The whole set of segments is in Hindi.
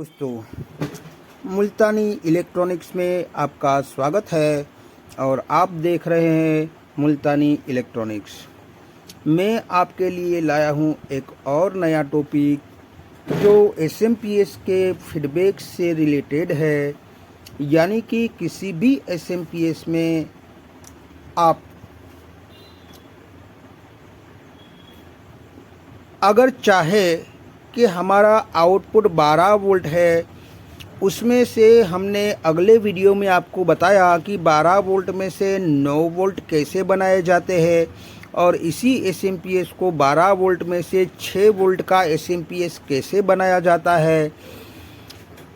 दोस्तों, मुल्तानी इलेक्ट्रॉनिक्स में आपका स्वागत है और आप देख रहे हैं मुल्तानी इलेक्ट्रॉनिक्स। मैं आपके लिए लाया हूं एक और नया टॉपिक जो एसएमपीएस के फीडबैक से रिलेटेड है। यानी कि किसी भी एसएमपीएस में आप अगर चाहे कि हमारा आउटपुट 12 वोल्ट है, उसमें से हमने अगले वीडियो में आपको बताया कि 12 वोल्ट में से 9 वोल्ट कैसे बनाए जाते हैं और इसी एसएमपीएस को 12 वोल्ट में से 6 वोल्ट का एसएमपीएस कैसे बनाया जाता है,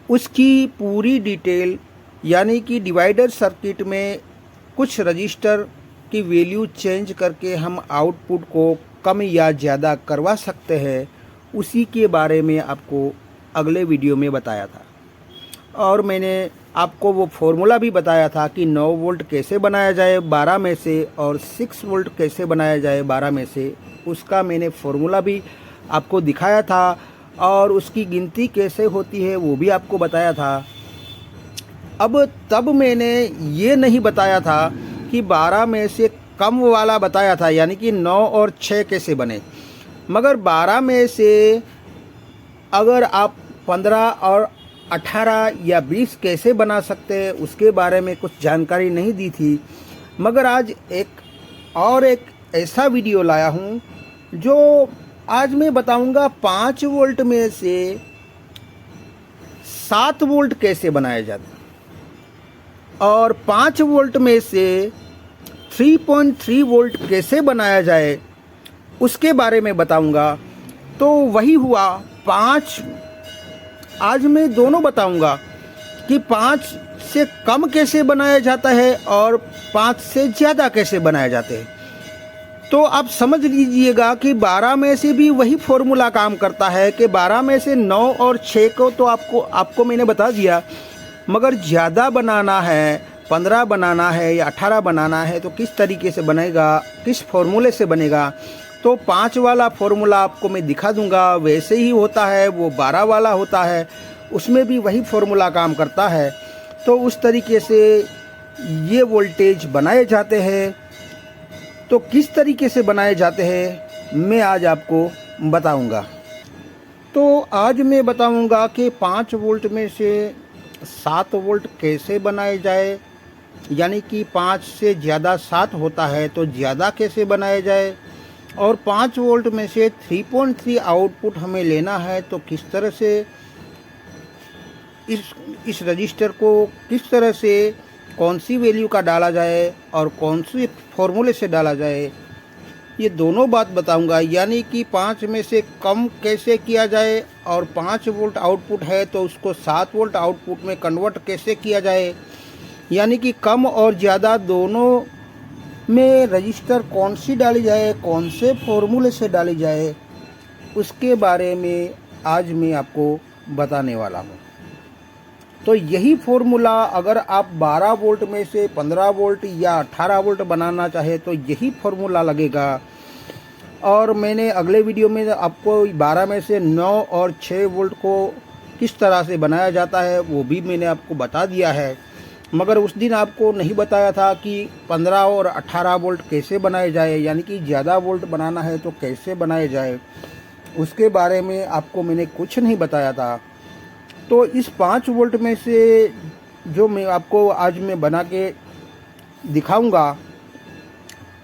उसकी पूरी डिटेल। यानी कि डिवाइडर सर्किट में कुछ रजिस्टर की वैल्यू चेंज करके हम आउटपुट को कम या ज़्यादा करवा सकते हैं, उसी के बारे में आपको अगले वीडियो में बताया था। और मैंने आपको वो फॉर्मूला भी बताया था कि 9 वोल्ट कैसे बनाया जाए 12 में से और 6 वोल्ट कैसे बनाया जाए 12 में से। उसका मैंने फॉर्मूला भी आपको दिखाया था और उसकी गिनती कैसे होती है वो भी आपको बताया था। अब तब मैंने ये नहीं बताया था कि 12 में से कम वाला बताया था, यानी कि 9 और 6 कैसे बने। मगर 12 में से अगर आप 15 और 18 या 20 कैसे बना सकते हैं उसके बारे में कुछ जानकारी नहीं दी थी। मगर आज एक ऐसा वीडियो लाया हूँ जो आज मैं बताऊँगा 5 वोल्ट में से 7 वोल्ट कैसे बनाया जाता है और 5 वोल्ट में से 3.3 वोल्ट कैसे बनाया जाए उसके बारे में बताऊंगा। तो वही हुआ 5। आज मैं दोनों बताऊंगा कि 5 से कम कैसे बनाया जाता है और 5 से ज़्यादा कैसे बनाए जाते हैं। तो आप समझ लीजिएगा कि 12 में से भी वही फॉर्मूला काम करता है कि 12 में से 9 और 6 को तो आपको मैंने बता दिया। मगर ज़्यादा बनाना है, 15 बनाना है या 18 बनाना है तो किस तरीके से बनेगा, किस फॉर्मूले से बनेगा। तो 5 वाला फॉर्मूला आपको मैं दिखा दूंगा, वैसे ही होता है। वो 12 वाला होता है, उसमें भी वही फॉर्मूला काम करता है। तो उस तरीके से ये वोल्टेज बनाए जाते हैं। तो किस तरीके से बनाए जाते हैं मैं आज आपको बताऊंगा। तो आज मैं बताऊंगा कि 5 वोल्ट में से 7 वोल्ट कैसे बनाए जाए। यानी कि 5 से ज़्यादा 7 होता है तो ज़्यादा कैसे बनाया जाए। और 5 वोल्ट में से 3.3 आउटपुट हमें लेना है तो किस तरह से इस रजिस्टर को किस तरह से कौन सी वैल्यू का डाला जाए और कौन सी फॉर्मूले से डाला जाए, ये दोनों बात बताऊंगा। यानी कि 5 में से कम कैसे किया जाए और 5 वोल्ट आउटपुट है तो उसको 7 वोल्ट आउटपुट में कन्वर्ट कैसे किया जाए। यानी कि कम और ज़्यादा दोनों में रजिस्टर कौन सी डाली जाए, कौन से फॉर्मूले से डाली जाए, उसके बारे में आज मैं आपको बताने वाला हूँ। तो यही फॉर्मूला अगर आप 12 वोल्ट में से 15 वोल्ट या 18 वोल्ट बनाना चाहे तो यही फॉर्मूला लगेगा। और मैंने अगले वीडियो में आपको 12 में से 9 और 6 वोल्ट को किस तरह से बनाया जाता है वो भी मैंने आपको बता दिया है। मगर उस दिन आपको नहीं बताया था कि 15 और 18 वोल्ट कैसे बनाए जाए, यानी कि ज़्यादा वोल्ट बनाना है तो कैसे बनाए जाए, उसके बारे में आपको मैंने कुछ नहीं बताया था। तो इस 5 वोल्ट में से जो मैं आपको आज मैं बना के दिखाऊंगा,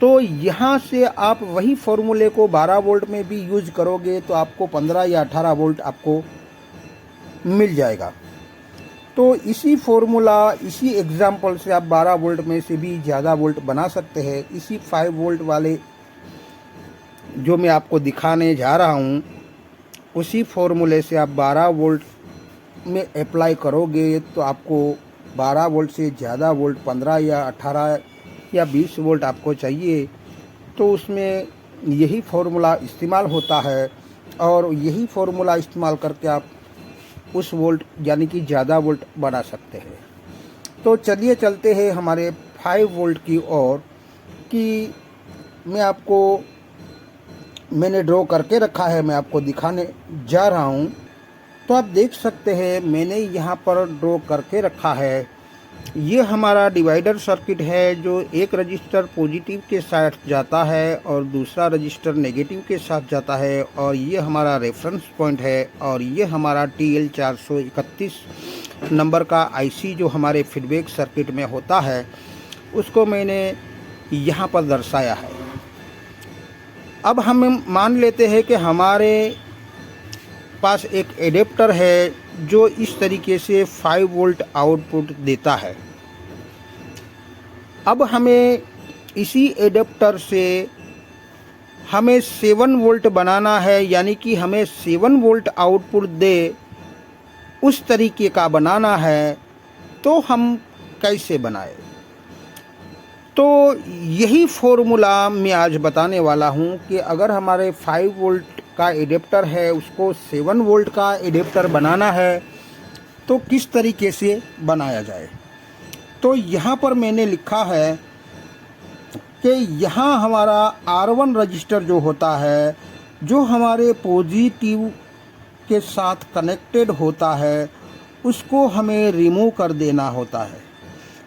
तो यहाँ से आप वही फॉर्मूले को 12 वोल्ट में भी यूज़ करोगे तो आपको 15 या 18 वोल्ट आपको मिल जाएगा। तो इसी फॉर्मूला, इसी एग्जाम्पल से आप 12 वोल्ट में से भी ज़्यादा वोल्ट बना सकते हैं। इसी 5 वोल्ट वाले जो मैं आपको दिखाने जा रहा हूँ, उसी फॉर्मूले से आप 12 वोल्ट में अप्लाई करोगे तो आपको 12 वोल्ट से ज़्यादा वोल्ट, 15 या 18 या 20 वोल्ट आपको चाहिए तो उसमें यही फॉर्मूला इस्तेमाल होता है। और यही फॉर्मूला इस्तेमाल करके आप उस वोल्ट यानी कि ज़्यादा वोल्ट बना सकते हैं। तो चलिए चलते हैं हमारे 5 वोल्ट की ओर कि मैंने ड्रॉ करके रखा है, मैं आपको दिखाने जा रहा हूँ। तो आप देख सकते हैं मैंने यहाँ पर ड्रॉ करके रखा है। ये हमारा डिवाइडर सर्किट है जो एक रजिस्टर पॉजिटिव के साथ जाता है और दूसरा रजिस्टर नेगेटिव के साथ जाता है, और ये हमारा रेफरेंस पॉइंट है। और ये हमारा TL 431 नंबर का IC जो हमारे फीडबैक सर्किट में होता है उसको मैंने यहाँ पर दर्शाया है। अब हम मान लेते हैं कि हमारे पास एक एडेप्टर है जो इस तरीके से 5 वोल्ट आउटपुट देता है। अब हमें इसी एडेप्टर से हमें 7 वोल्ट बनाना है, यानी कि हमें 7 वोल्ट आउटपुट दे उस तरीके का बनाना है। तो हम कैसे बनाएं? तो यही फॉर्मूला मैं आज बताने वाला हूँ कि अगर हमारे 5 वोल्ट का एडेप्टर है उसको 7 वोल्ट का एडेप्टर बनाना है तो किस तरीके से बनाया जाए। तो यहाँ पर मैंने लिखा है कि यहाँ हमारा R1 रजिस्टर जो होता है जो हमारे पॉजिटिव के साथ कनेक्टेड होता है उसको हमें रिमूव कर देना होता है,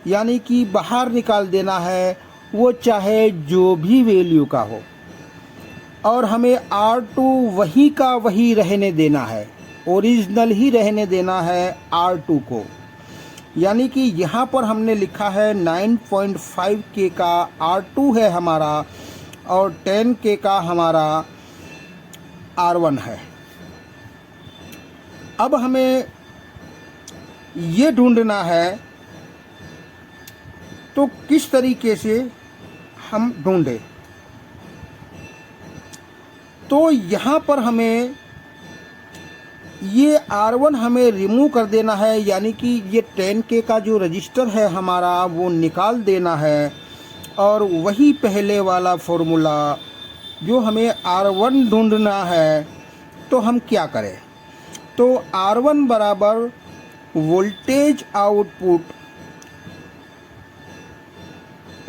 यानी कि बाहर निकाल देना है, वो चाहे जो भी वैल्यू का हो। और हमें R2 वही का वही रहने देना है, ओरिजिनल ही रहने देना है R2 को। यानी कि यहाँ पर हमने लिखा है 9.5K का R2 है हमारा और 10K का हमारा R1 है। अब हमें ये ढूंढना है तो किस तरीके से हम ढूंढें। तो यहाँ पर हमें ये R1 हमें रिमूव कर देना है, यानी कि ये 10K का जो रजिस्टर है हमारा वो निकाल देना है। और वही पहले वाला फॉर्मूला जो हमें R1 ढूंढना है, तो हम क्या करें? तो R1 बराबर voltage output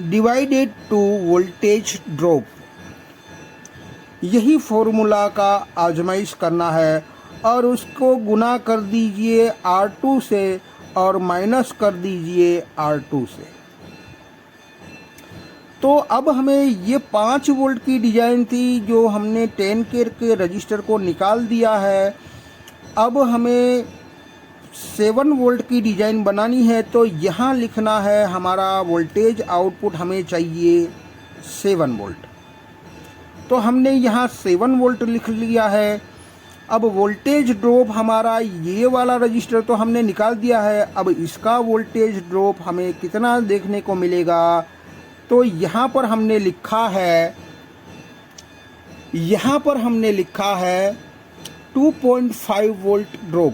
divided to voltage drop, यही फॉर्मूला का आजमाइश करना है। और उसको गुना कर दीजिए R2 से और माइनस कर दीजिए R2 से। तो अब हमें ये 5 वोल्ट की डिज़ाइन थी जो हमने 10K के रजिस्टर को निकाल दिया है। अब हमें 7 वोल्ट की डिज़ाइन बनानी है, तो यहाँ लिखना है हमारा वोल्टेज आउटपुट हमें चाहिए 7 वोल्ट। तो हमने यहाँ 7 वोल्ट लिख लिया है। अब वोल्टेज ड्रॉप हमारा ये वाला रजिस्टर तो हमने निकाल दिया है। अब इसका वोल्टेज ड्रॉप हमें कितना देखने को मिलेगा? तो यहाँ पर हमने लिखा है 2.5 वोल्ट ड्रॉप।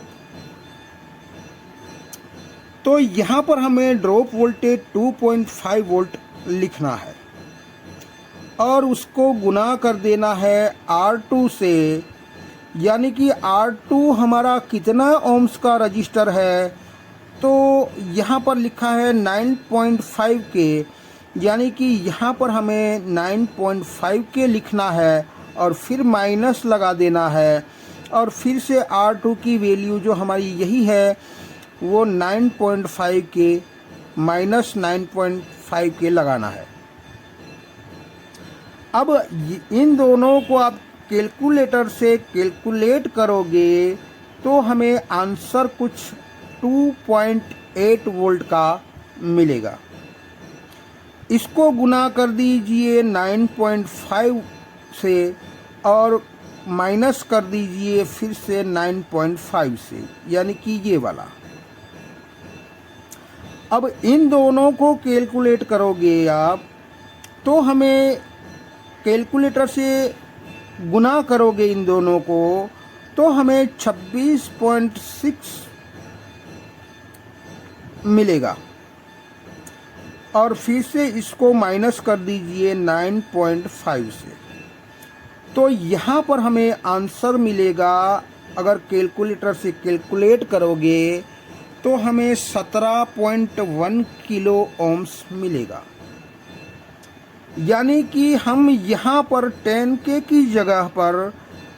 तो यहाँ पर हमें ड्रॉप वोल्टेज 2.5 वोल्ट लिखना है और उसको गुना कर देना है R2 से, यानी कि R2 हमारा कितना ओम्स का रजिस्टर है। तो यहाँ पर लिखा है 9.5K, यानी कि यहाँ पर हमें 9.5K लिखना है और फिर माइनस लगा देना है। और फिर से R2 की वैल्यू जो हमारी यही है वो 9.5K माइनस 9.5K लगाना है। अब इन दोनों को आप कैलकुलेटर से कैलकुलेट करोगे तो हमें आंसर कुछ 2.8 वोल्ट का मिलेगा। इसको गुना कर दीजिए 9.5 से और माइनस कर दीजिए फिर से 9.5 से, यानी कि ये वाला। अब इन दोनों को कैलकुलेट करोगे आप तो हमें कैलकुलेटर से गुना करोगे इन दोनों को तो हमें 26.6 मिलेगा और फिर से इसको माइनस कर दीजिए 9.5 से। तो यहाँ पर हमें आंसर मिलेगा, अगर कैलकुलेटर से कैलकुलेट करोगे तो हमें 17.1 किलो ओम्स मिलेगा। यानी कि हम यहाँ पर 10K की जगह पर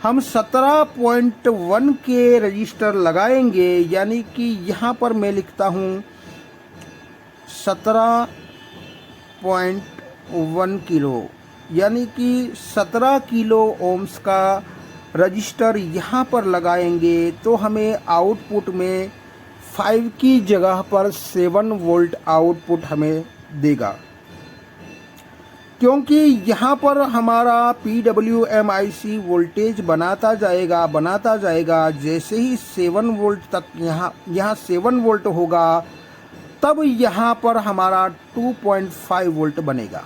हम 17.1 के रजिस्टर लगाएंगे, यानी कि यहाँ पर मैं लिखता हूँ 17.1 किलो, यानी कि 17 किलो ओम्स का रजिस्टर यहाँ पर लगाएंगे तो हमें आउटपुट में 5 की जगह पर 7 वोल्ट आउटपुट हमें देगा, क्योंकि यहाँ पर हमारा PWM IC वोल्टेज बनाता जाएगा। जैसे ही 7 वोल्ट तक यहाँ 7 वोल्ट होगा, तब यहाँ पर हमारा 2.5 वोल्ट बनेगा।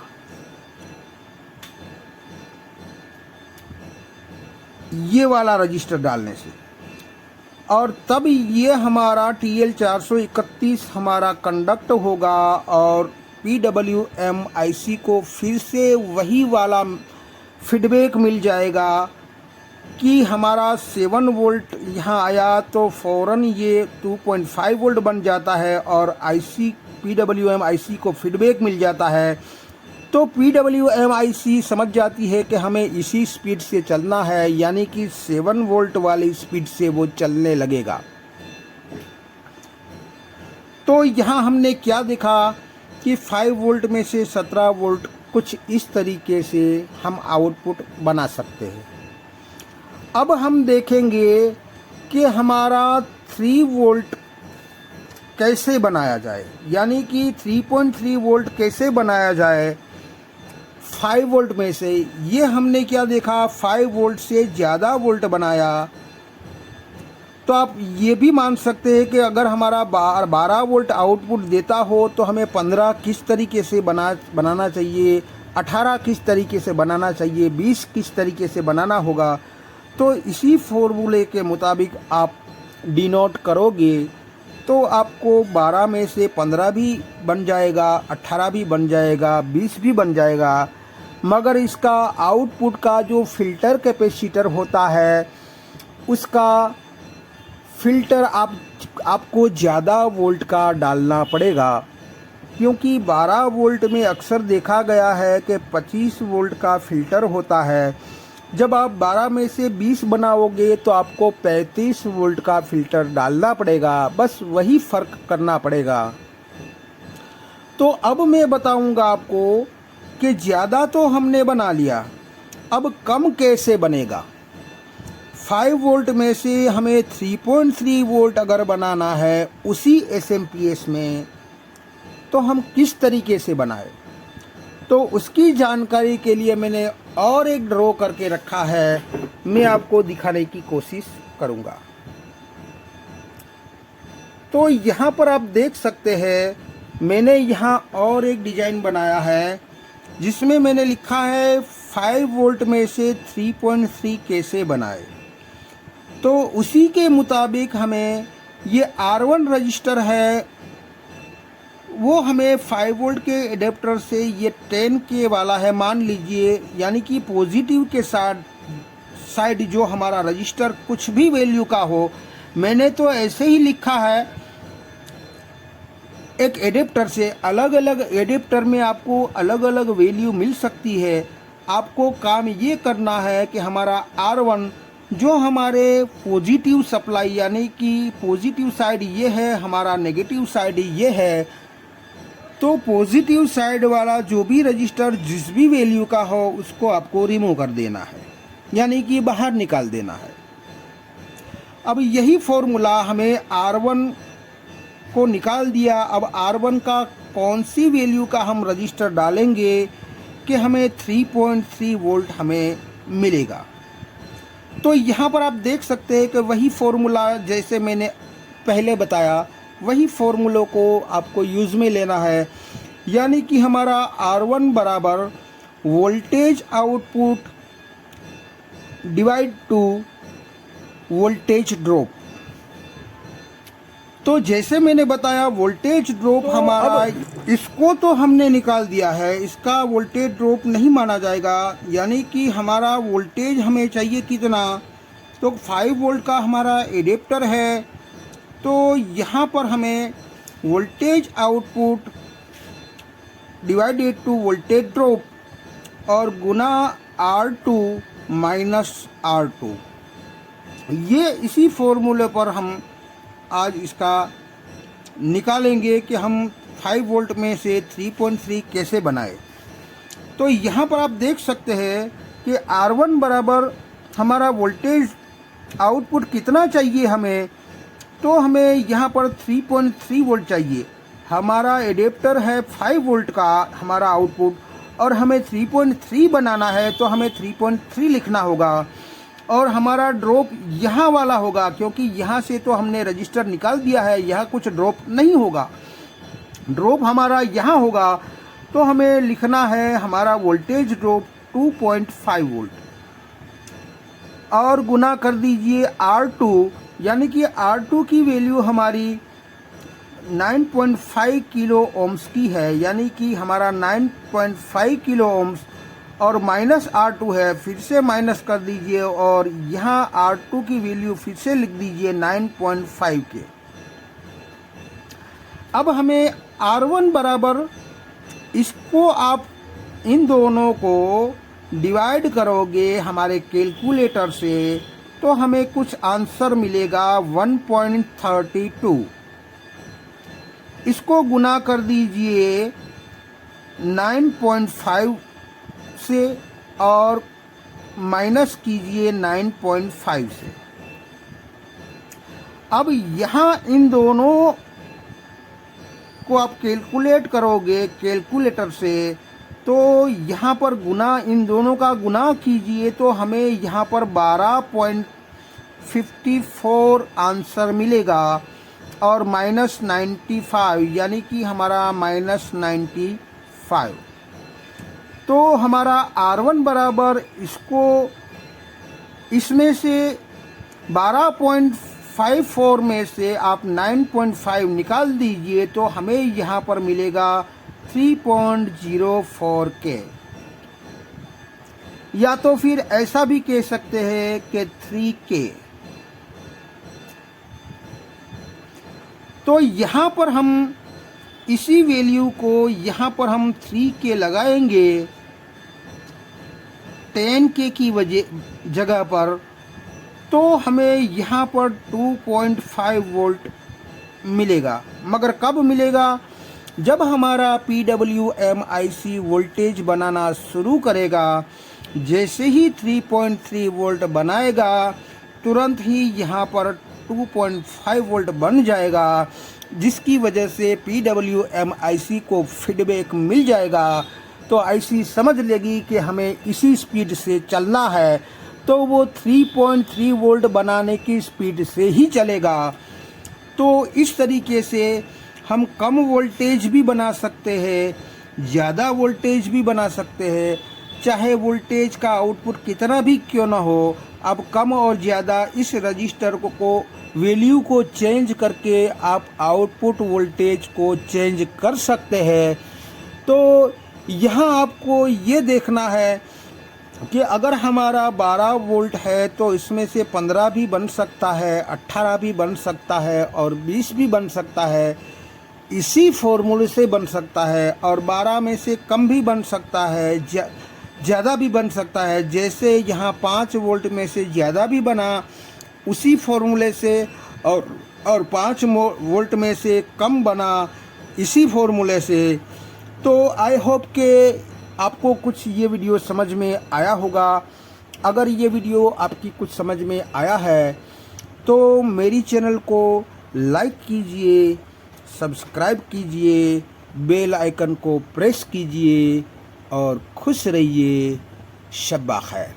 ये वाला रजिस्टर डालने से, और तब ये हमारा TL 431 हमारा कंडक्ट होगा और PWM IC को फिर से वही वाला फीडबैक मिल जाएगा कि हमारा 7 वोल्ट यहाँ आया तो फ़ौरन ये 2.5 वोल्ट बन जाता है और PWM IC को फीडबैक मिल जाता है। तो PWM IC समझ जाती है कि हमें इसी स्पीड से चलना है, यानी कि 7 वोल्ट वाली स्पीड से वो चलने लगेगा। तो यहाँ हमने क्या देखा कि 5 वोल्ट में से 17 वोल्ट कुछ इस तरीके से हम आउटपुट बना सकते हैं। अब हम देखेंगे कि हमारा 3 वोल्ट कैसे बनाया जाए, यानी कि 3.3 वोल्ट कैसे बनाया जाए 5 वोल्ट में से। ये हमने क्या देखा, 5 वोल्ट से ज़्यादा वोल्ट बनाया। तो आप ये भी मान सकते हैं कि अगर हमारा 12 वोल्ट आउटपुट देता हो तो हमें 15 किस तरीके से बनाना चाहिए, 18 किस तरीके से बनाना चाहिए, 20 किस तरीके से बनाना होगा। तो इसी फॉर्मूले के मुताबिक आप डिनोट करोगे तो आपको 12 में से 15 भी बन जाएगा, 18 भी बन जाएगा, 20 भी बन जाएगा। मगर इसका आउटपुट का जो फ़िल्टर कैपेसिटर होता है, उसका फ़िल्टर आपको ज़्यादा वोल्ट का डालना पड़ेगा, क्योंकि 12 वोल्ट में अक्सर देखा गया है कि 25 वोल्ट का फ़िल्टर होता है। जब आप 12 में से 20 बनाओगे तो आपको 35 वोल्ट का फ़िल्टर डालना पड़ेगा। बस वही फ़र्क करना पड़ेगा। तो अब मैं बताऊंगा आपको कि ज़्यादा तो हमने बना लिया, अब कम कैसे बनेगा। 5 वोल्ट में से हमें 3.3 वोल्ट अगर बनाना है उसी SMPS में, तो हम किस तरीके से बनाएं। तो उसकी जानकारी के लिए मैंने और एक ड्रॉ करके रखा है, मैं आपको दिखाने की कोशिश करूंगा। तो यहाँ पर आप देख सकते हैं, मैंने यहाँ और एक डिज़ाइन बनाया है जिसमें मैंने लिखा है 5 वोल्ट में से 3.3 कैसे बनाए। तो उसी के मुताबिक हमें ये R1 रजिस्टर है, वो हमें 5 वोल्ट के एडेप्टर से ये 10K वाला है मान लीजिए, यानी कि पॉजिटिव के साइड जो हमारा रजिस्टर कुछ भी वैल्यू का हो। मैंने तो ऐसे ही लिखा है, एक एडेप्टर से अलग अलग एडेप्टर में आपको अलग अलग वैल्यू मिल सकती है। आपको काम ये करना है कि हमारा R1 जो हमारे पॉजिटिव सप्लाई, यानी कि पॉजिटिव साइड ये है, हमारा नेगेटिव साइड ये है। तो पॉजिटिव साइड वाला जो भी रजिस्टर जिस भी वैल्यू का हो उसको आपको रिमूव कर देना है, यानी कि बाहर निकाल देना है। अब यही फॉर्मूला हमें R1 को निकाल दिया। अब R1 का कौन सी वैल्यू का हम रजिस्टर डालेंगे कि हमें 3.3 वोल्ट हमें मिलेगा। तो यहाँ पर आप देख सकते हैं कि वही फॉर्मूला जैसे मैंने पहले बताया, वही फॉर्मूलों को आपको यूज़ में लेना है, यानी कि हमारा R1 बराबर voltage output divide two voltage drop. तो जैसे मैंने बताया वोल्टेज ड्रॉप तो हमारा, इसको तो हमने निकाल दिया है, इसका वोल्टेज ड्रॉप नहीं माना जाएगा। यानी कि हमारा वोल्टेज हमें चाहिए कितना, तो 5 वोल्ट का हमारा एडेप्टर है। तो यहाँ पर हमें voltage output divided to voltage drop और गुना R2 माइनस R2, ये इसी फॉर्मूले पर हम आज इसका निकालेंगे कि हम 5 वोल्ट में से 3.3 कैसे बनाए। तो यहाँ पर आप देख सकते हैं कि R1 बराबर हमारा वोल्टेज आउटपुट कितना चाहिए हमें, तो हमें यहाँ पर 3.3 वोल्ट चाहिए। हमारा एडेप्टर है 5 वोल्ट का हमारा आउटपुट, और हमें 3.3 बनाना है, तो हमें 3.3 लिखना होगा। और हमारा ड्रॉप यहाँ वाला होगा, क्योंकि यहाँ से तो हमने रजिस्टर निकाल दिया है, यहाँ कुछ ड्रॉप नहीं होगा, ड्रॉप हमारा यहाँ होगा। तो हमें लिखना है हमारा वोल्टेज ड्रॉप 2.5 वोल्ट, और गुना कर दीजिए R2, यानी कि R2 की वैल्यू हमारी 9.5 किलो ओम्स की है, यानी कि हमारा 9.5 किलो ओम्स, और माइनस R2 है, फिर से माइनस कर दीजिए, और यहाँ R2 की वैल्यू फिर से लिख दीजिए 9.5 के। अब हमें R1 बराबर, इसको आप इन दोनों को डिवाइड करोगे हमारे कैलकुलेटर से, तो हमें कुछ आंसर मिलेगा 1.32। इसको गुना कर दीजिए 9.5 से, और माइनस कीजिए 9.5 से। अब यहाँ इन दोनों को आप कैलकुलेट करोगे कैलकुलेटर से, तो यहाँ पर गुना, इन दोनों का गुना कीजिए, तो हमें यहाँ पर 12.54 आंसर मिलेगा, और माइनस 95, यानी कि हमारा माइनस 95। तो हमारा R1 बराबर, इसको इसमें से 12.54 में से आप 9.5 निकाल दीजिए, तो हमें यहाँ पर मिलेगा 3.04 के। या तो फिर ऐसा भी कह सकते हैं कि 3K। तो यहाँ पर हम इसी वैल्यू को यहाँ पर हम 3K लगाएंगे 10K की जगह पर, तो हमें यहाँ पर 2.5 वोल्ट मिलेगा। मगर कब मिलेगा? जब हमारा PWM IC वोल्टेज बनाना शुरू करेगा। जैसे ही 3.3 वोल्ट बनाएगा, तुरंत ही यहाँ पर 2.5 वोल्ट बन जाएगा, जिसकी वजह से PWM IC को फीडबैक मिल जाएगा। तो IC समझ लेगी कि हमें इसी स्पीड से चलना है, तो वो 3.3 वोल्ट बनाने की स्पीड से ही चलेगा। तो इस तरीके से हम कम वोल्टेज भी बना सकते हैं, ज़्यादा वोल्टेज भी बना सकते हैं, चाहे वोल्टेज का आउटपुट कितना भी क्यों ना हो। अब कम और ज़्यादा इस रजिस्टर को वैल्यू को चेंज करके आप आउटपुट वोल्टेज को चेंज कर सकते हैं। तो यहाँ आपको ये देखना है कि अगर हमारा 12 वोल्ट है तो इसमें से 15 भी बन सकता है, 18 भी बन सकता है, और 20 भी बन सकता है। इसी फॉर्मूले से बन सकता है, और 12 में से कम भी बन सकता है, ज़्यादा भी बन सकता है। जैसे यहाँ 5 वोल्ट में से ज़्यादा भी बना उसी फॉर्मूले से, और 5 वोल्ट में से कम बना इसी फॉर्मूले से। तो आई होप कि आपको कुछ ये वीडियो समझ में आया होगा। अगर ये वीडियो आपकी कुछ समझ में आया है तो मेरी चैनल को लाइक कीजिए, सब्सक्राइब कीजिए, बेल आइकन को प्रेस कीजिए, और खुश रहिए। शब्बा खैर।